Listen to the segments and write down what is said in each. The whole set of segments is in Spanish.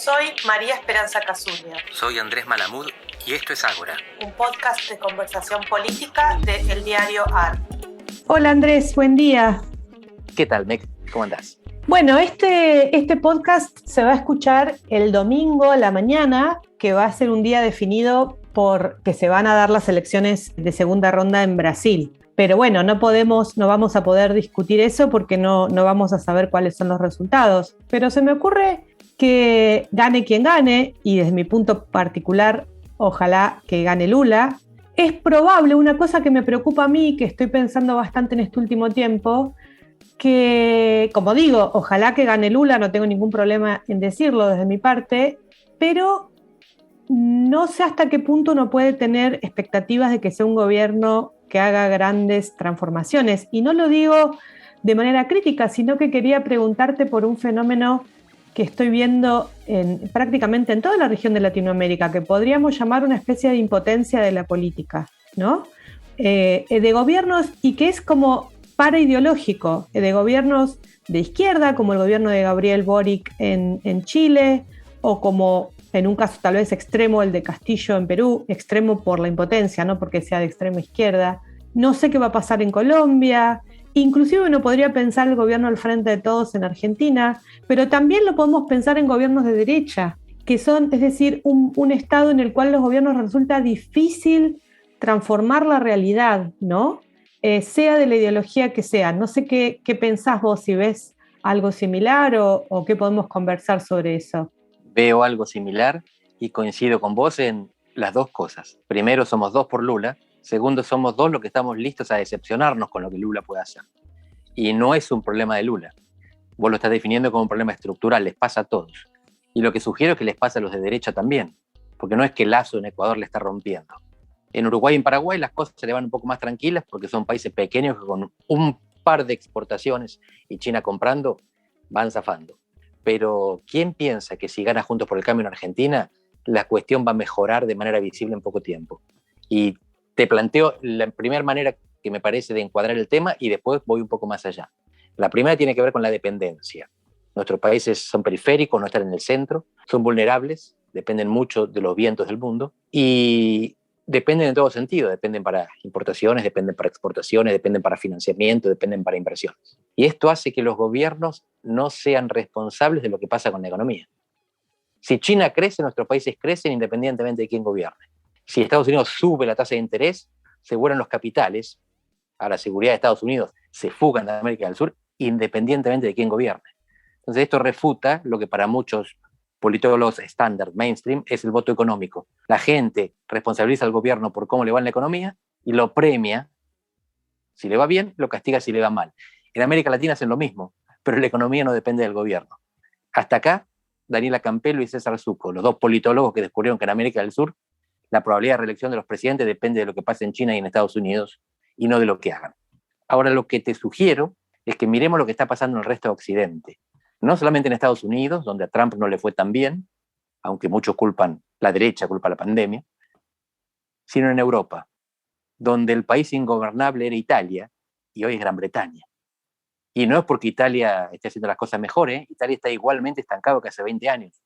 Soy María Esperanza Casulla. Soy Andrés Malamud y esto es Ágora, un podcast de conversación política de El Diario AR. Hola Andrés, buen día. ¿Qué tal, Mec? ¿Cómo andás? Bueno, este podcast se va a escuchar el domingo a la mañana, que va a ser un día definido por que se van a dar las elecciones de segunda ronda en Brasil. Pero bueno, no vamos a poder discutir eso porque no vamos a saber cuáles son los resultados. Pero se me ocurre que gane quien gane, y desde mi punto particular, ojalá que gane Lula. Es probable, una cosa que me preocupa a mí, que estoy pensando bastante en este último tiempo, que, como digo, ojalá que gane Lula, no tengo ningún problema en decirlo desde mi parte, pero no sé hasta qué punto uno puede tener expectativas de que sea un gobierno que haga grandes transformaciones. Y no lo digo de manera crítica, sino que quería preguntarte por un fenómeno que estoy viendo prácticamente en toda la región de Latinoamérica, que podríamos llamar una especie de impotencia de la política, ¿no? De gobiernos, y que es como paraideológico, de gobiernos de izquierda, como el gobierno de Gabriel Boric en Chile, o como en un caso tal vez extremo el de Castillo en Perú, extremo por la impotencia, no porque sea de extrema izquierda. No sé qué va a pasar en Colombia. Inclusive uno podría pensar el gobierno al Frente de Todos en Argentina, pero también lo podemos pensar en gobiernos de derecha, que son, es decir, un estado en el cual los gobiernos resulta difícil transformar la realidad, ¿no? Sea de la ideología que sea. No sé qué pensás vos, si ves algo similar o qué podemos conversar sobre eso. Veo algo similar y coincido con vos en las dos cosas. Primero, somos dos por Lula. Segundo, somos dos los que estamos listos a decepcionarnos con lo que Lula puede hacer. Y no es un problema de Lula. Vos lo estás definiendo como un problema estructural, les pasa a todos. Y lo que sugiero es que les pasa a los de derecha también, porque no es que Lasso en Ecuador le está rompiendo. En Uruguay y en Paraguay las cosas se le van un poco más tranquilas porque son países pequeños que con un par de exportaciones y China comprando van zafando. Pero ¿quién piensa que si gana Juntos por el Cambio en Argentina, la cuestión va a mejorar de manera visible en poco tiempo? Y te planteo la primera manera que me parece de encuadrar el tema y después voy un poco más allá. La primera tiene que ver con la dependencia. Nuestros países son periféricos, no están en el centro, son vulnerables, dependen mucho de los vientos del mundo y dependen en todo sentido, dependen para importaciones, dependen para exportaciones, dependen para financiamiento, dependen para inversiones. Y esto hace que los gobiernos no sean responsables de lo que pasa con la economía. Si China crece, nuestros países crecen independientemente de quién gobierne. Si Estados Unidos sube la tasa de interés, se vuelan los capitales a la seguridad de Estados Unidos, se fugan de América del Sur independientemente de quién gobierne. Entonces esto refuta lo que para muchos politólogos estándar, mainstream, es el voto económico. La gente responsabiliza al gobierno por cómo le va en la economía y lo premia si le va bien, lo castiga si le va mal. En América Latina hacen lo mismo, pero la economía no depende del gobierno. Hasta acá, Daniela Campello y César Zucco, los dos politólogos que descubrieron que en América del Sur la probabilidad de reelección de los presidentes depende de lo que pase en China y en Estados Unidos y no de lo que hagan. Ahora, lo que te sugiero es que miremos lo que está pasando en el resto de Occidente. No solamente en Estados Unidos, donde a Trump no le fue tan bien, aunque muchos culpan, la derecha culpa la pandemia, sino en Europa, donde el país ingobernable era Italia y hoy es Gran Bretaña. Y no es porque Italia esté haciendo las cosas mejor, Italia está igualmente estancado que hace 20 años.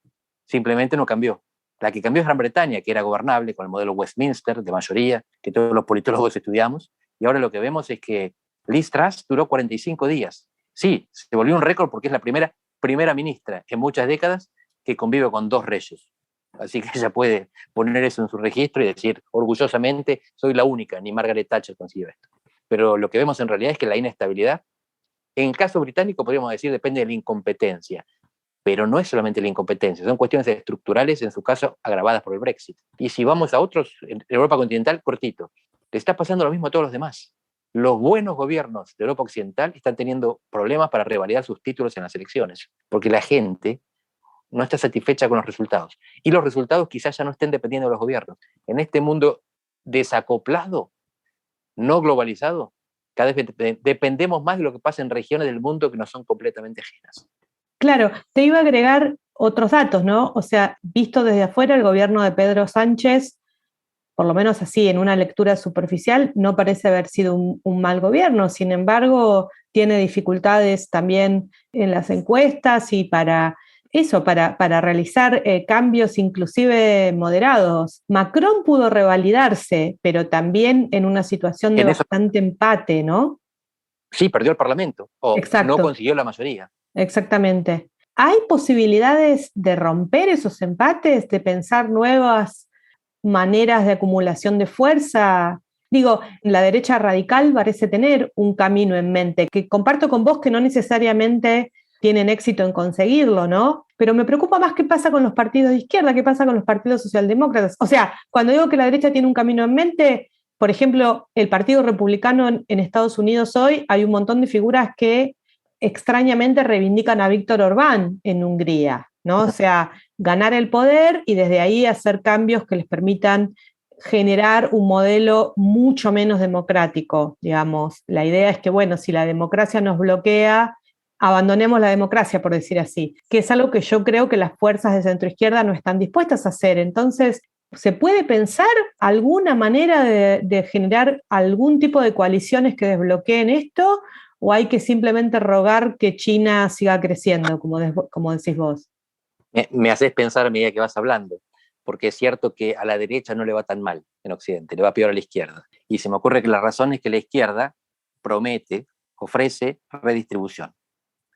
Simplemente no cambió. La que cambió es Gran Bretaña, que era gobernable con el modelo Westminster de mayoría, que todos los politólogos estudiamos, y ahora lo que vemos es que Liz Truss duró 45 días. Sí, se volvió un récord porque es la primera ministra en muchas décadas que convive con dos reyes. Así que ella puede poner eso en su registro y decir orgullosamente, soy la única, ni Margaret Thatcher consiguió esto. Pero lo que vemos en realidad es que la inestabilidad, en el caso británico podríamos decir, depende de la incompetencia. Pero no es solamente la incompetencia, son cuestiones estructurales, en su caso agravadas por el Brexit. Y si vamos a otros, en Europa continental, cortito, le está pasando lo mismo a todos los demás. Los buenos gobiernos de Europa Occidental están teniendo problemas para revalidar sus títulos en las elecciones, porque la gente no está satisfecha con los resultados. Y los resultados quizás ya no estén dependiendo de los gobiernos. En este mundo desacoplado, no globalizado, cada vez dependemos más de lo que pasa en regiones del mundo que no son completamente ajenas. Claro, te iba a agregar otros datos, ¿no? O sea, visto desde afuera, el gobierno de Pedro Sánchez, por lo menos así, en una lectura superficial, no parece haber sido un mal gobierno. Sin embargo, tiene dificultades también en las encuestas y para eso, para realizar cambios inclusive moderados. Macron pudo revalidarse, pero también en una situación de bastante empate, ¿no? Sí, perdió el Parlamento, o no consiguió la mayoría. Exactamente. ¿Hay posibilidades de romper esos empates, de pensar nuevas maneras de acumulación de fuerza? Digo, la derecha radical parece tener un camino en mente, que comparto con vos que no necesariamente tienen éxito en conseguirlo, ¿no? Pero me preocupa más qué pasa con los partidos de izquierda, qué pasa con los partidos socialdemócratas. O sea, cuando digo que la derecha tiene un camino en mente, por ejemplo, el Partido Republicano en Estados Unidos hoy, hay un montón de figuras que extrañamente reivindican a Víctor Orbán en Hungría, ¿no? O sea, ganar el poder y desde ahí hacer cambios que les permitan generar un modelo mucho menos democrático, digamos. La idea es que, bueno, si la democracia nos bloquea, abandonemos la democracia, por decir así, que es algo que yo creo que las fuerzas de centroizquierda no están dispuestas a hacer. Entonces, ¿se puede pensar alguna manera de generar algún tipo de coaliciones que desbloqueen esto? ¿O hay que simplemente rogar que China siga creciendo, como decís vos? Me haces pensar a medida que vas hablando, porque es cierto que a la derecha no le va tan mal en Occidente, le va peor a la izquierda. Y se me ocurre que la razón es que la izquierda promete, ofrece redistribución,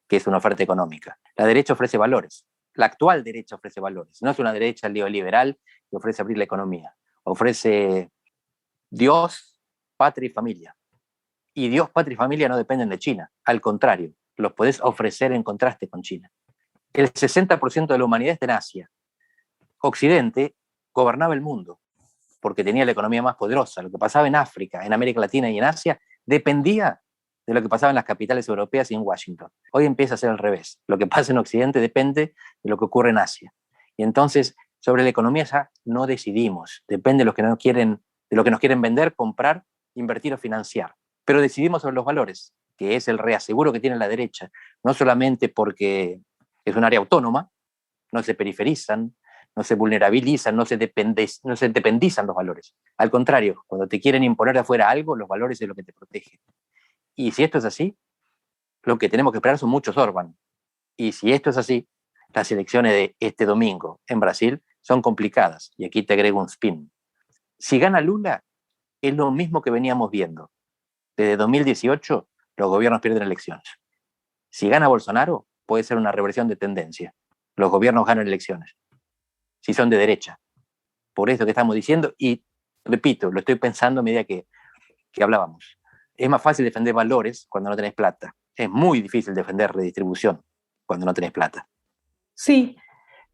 que es una oferta económica. La derecha ofrece valores. La actual derecha ofrece valores. No es una derecha neoliberal que ofrece abrir la economía. Ofrece Dios, patria y familia. Y Dios, patria y familia no dependen de China. Al contrario, los podés ofrecer en contraste con China. El 60% de la humanidad está en Asia. Occidente gobernaba el mundo porque tenía la economía más poderosa. Lo que pasaba en África, en América Latina y en Asia dependía de lo que pasaba en las capitales europeas y en Washington. Hoy empieza a ser al revés. Lo que pasa en Occidente depende de lo que ocurre en Asia. Y entonces, sobre la economía ya no decidimos. Depende de lo que nos quieren vender, comprar, invertir o financiar. Pero decidimos sobre los valores, que es el reaseguro que tiene la derecha, no solamente porque es un área autónoma, no se periferizan, no se vulnerabilizan, no se dependizan los valores. Al contrario, cuando te quieren imponer de afuera algo, los valores es lo que te protege. Y si esto es así, lo que tenemos que esperar son muchos Orbán. Y si esto es así, las elecciones de este domingo en Brasil son complicadas. Y aquí te agrego un spin. Si gana Lula, es lo mismo que veníamos viendo. Desde 2018, los gobiernos pierden elecciones. Si gana Bolsonaro, puede ser una reversión de tendencia. Los gobiernos ganan elecciones. Si son de derecha. Por eso que estamos diciendo, y repito, lo estoy pensando a medida que hablábamos. Es más fácil defender valores cuando no tenés plata. Es muy difícil defender redistribución cuando no tenés plata. Sí,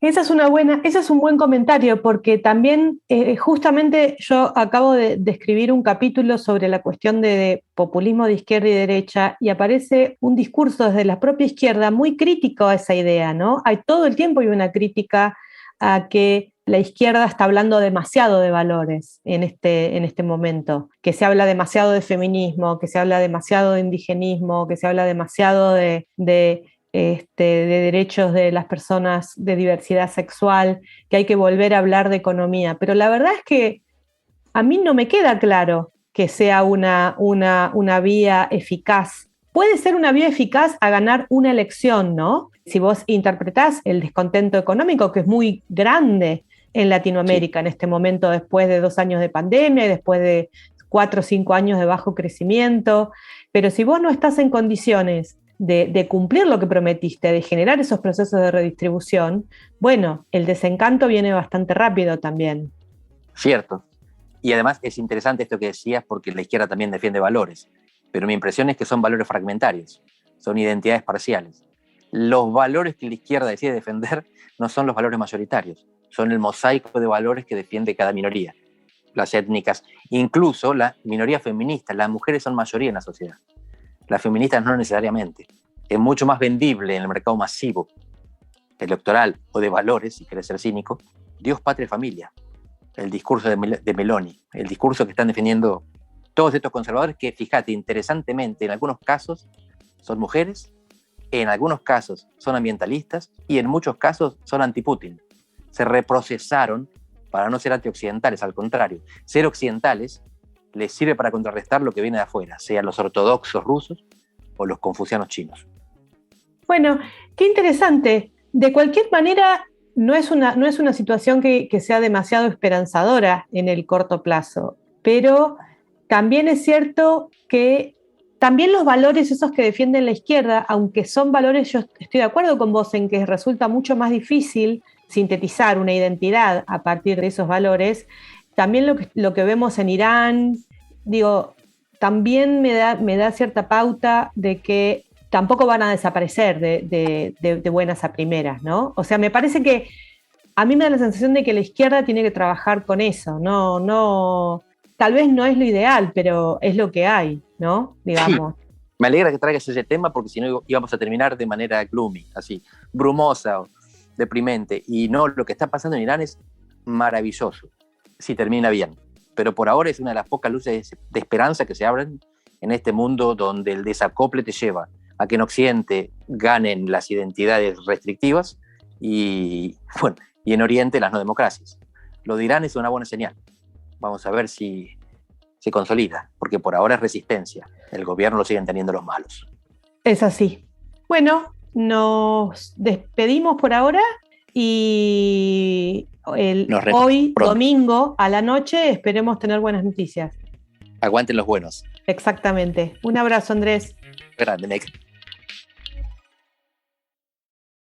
ese es un buen comentario, porque también justamente yo acabo de escribir un capítulo sobre la cuestión de populismo de izquierda y derecha, y aparece un discurso desde la propia izquierda muy crítico a esa idea, ¿no? Hay todo el tiempo una crítica a que la izquierda está hablando demasiado de valores en este momento, que se habla demasiado de feminismo, que se habla demasiado de indigenismo, que se habla demasiado de derechos de las personas de diversidad sexual, que hay que volver a hablar de economía. Pero la verdad es que a mí no me queda claro que sea una vía eficaz. Puede ser una vía eficaz a ganar una elección, ¿no? Si vos interpretás el descontento económico, que es muy grande en Latinoamérica, sí, en este momento, después de 2 años de pandemia y después de 4 o 5 años de bajo crecimiento. Pero si vos no estás en condiciones de cumplir lo que prometiste, de generar esos procesos de redistribución, bueno, el desencanto viene bastante rápido también. Cierto. Y además es interesante esto que decías, porque la izquierda también defiende valores, pero mi impresión es que son valores fragmentarios, son identidades parciales. Los valores que la izquierda decide defender no son los valores mayoritarios, son el mosaico de valores que defiende cada minoría, las étnicas, incluso la minoría feminista. Las mujeres son mayoría en la sociedad, las feministas no necesariamente. Es mucho más vendible en el mercado masivo electoral o de valores, si querés ser cínico, Dios, patria y familia, el discurso de Meloni, el discurso que están defendiendo todos estos conservadores que, fíjate, interesantemente, en algunos casos son mujeres, en algunos casos son ambientalistas y en muchos casos son anti-Putin. Se reprocesaron para no ser antioccidentales, al contrario. Ser occidentales les sirve para contrarrestar lo que viene de afuera, sean los ortodoxos rusos o los confucianos chinos. Bueno, qué interesante. De cualquier manera, no es una situación que sea demasiado esperanzadora en el corto plazo, pero también es cierto que también los valores esos que defiende la izquierda, aunque son valores, yo estoy de acuerdo con vos en que resulta mucho más difícil sintetizar una identidad a partir de esos valores, también lo que vemos en Irán, digo, también me da cierta pauta de que tampoco van a desaparecer de buenas a primeras, ¿no? O sea, me parece que a mí me da la sensación de que la izquierda tiene que trabajar con eso, no, tal vez no es lo ideal, pero es lo que hay, ¿no? Digamos. Sí. Me alegra que traigas ese tema porque si no íbamos a terminar de manera gloomy, así, brumosa, deprimente. Y no, lo que está pasando en Irán es maravilloso, si termina bien. Pero por ahora es una de las pocas luces de esperanza que se abren en este mundo donde el desacople te lleva a que en Occidente ganen las identidades restrictivas y, bueno, y en Oriente las no democracias. Lo de Irán es una buena señal. Vamos a ver si se consolida, porque por ahora es resistencia. El gobierno lo siguen teniendo los malos. Es así. Bueno, nos despedimos por ahora y hoy, pronto. Domingo, a la noche, esperemos tener buenas noticias. Aguanten los buenos. Exactamente. Un abrazo, Andrés. Grande, Next.